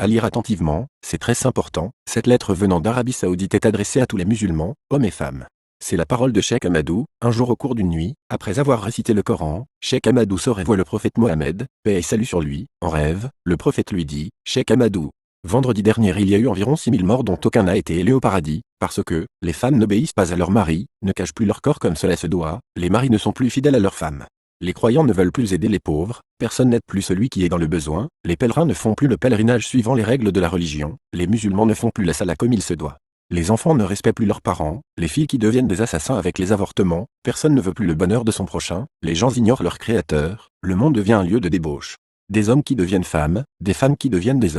À lire attentivement, c'est très important, cette lettre venant d'Arabie Saoudite est adressée à tous les musulmans, hommes et femmes. C'est la parole de Cheikh Ahmadou. Un jour au cours d'une nuit, après avoir récité le Coran, Cheikh Ahmadou sort et voit le prophète Mohammed, paix et salut sur lui. En rêve, le prophète lui dit, Cheikh Ahmadou, vendredi dernier il y a eu environ 6000 morts dont aucun n'a été élevé au paradis, parce que, les femmes n'obéissent pas à leurs maris, ne cachent plus leur corps comme cela se doit, les maris ne sont plus fidèles à leurs femmes. Les croyants ne veulent plus aider les pauvres, personne n'aide plus celui qui est dans le besoin, les pèlerins ne font plus le pèlerinage suivant les règles de la religion, les musulmans ne font plus la salat comme il se doit. Les enfants ne respectent plus leurs parents, les filles qui deviennent des assassins avec les avortements, personne ne veut plus le bonheur de son prochain, les gens ignorent leur créateur, le monde devient un lieu de débauche. Des hommes qui deviennent femmes, des femmes qui deviennent des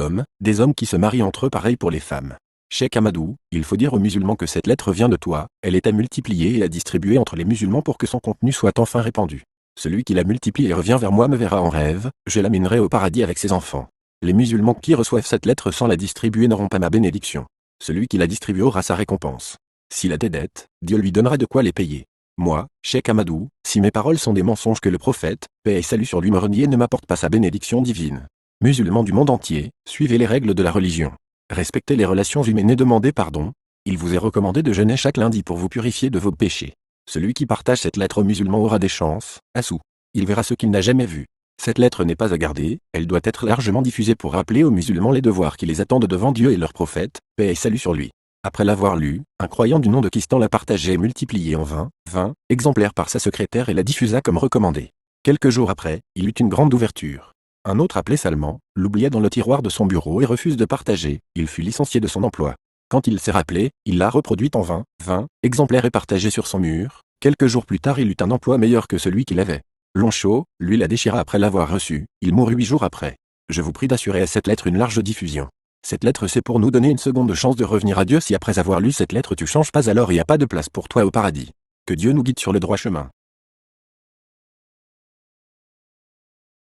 hommes qui se marient entre eux, pareil pour les femmes. Cheikh Ahmadou, il faut dire aux musulmans que cette lettre vient de toi, elle est à multiplier et à distribuer entre les musulmans pour que son contenu soit enfin répandu. Celui qui la multiplie et revient vers moi me verra en rêve, je l'amènerai au paradis avec ses enfants. Les musulmans qui reçoivent cette lettre sans la distribuer n'auront pas ma bénédiction. Celui qui la distribue aura sa récompense. S'il a des dettes, Dieu lui donnera de quoi les payer. Moi, Cheikh Ahmadou, si mes paroles sont des mensonges que le prophète, paix et salut sur lui me renie et ne m'apporte pas sa bénédiction divine. Musulmans du monde entier, suivez les règles de la religion. Respectez les relations humaines et demandez pardon. Il vous est recommandé de jeûner chaque lundi pour vous purifier de vos péchés. Celui qui partage cette lettre aux musulmans aura des chances, Assou. Il verra ce qu'il n'a jamais vu. Cette lettre n'est pas à garder, elle doit être largement diffusée pour rappeler aux musulmans les devoirs qui les attendent devant Dieu et leur prophète, paix et salut sur lui. Après l'avoir lu, un croyant du nom de Kistan l'a partagé et multiplié en 20 exemplaires par sa secrétaire et la diffusa comme recommandé. Quelques jours après, il eut une grande ouverture. Un autre appelé Salman, l'oublia dans le tiroir de son bureau et refuse de partager, il fut licencié de son emploi. Quand il s'est rappelé, il l'a reproduite en 20 exemplaires et partagée sur son mur. Quelques jours plus tard il eut un emploi meilleur que celui qu'il avait. Lonchot, lui la déchira après l'avoir reçue, il mourut 8 jours après. Je vous prie d'assurer à cette lettre une large diffusion. Cette lettre c'est pour nous donner une seconde chance de revenir à Dieu si après avoir lu cette lettre tu changes pas alors il n'y a pas de place pour toi au paradis. Que Dieu nous guide sur le droit chemin.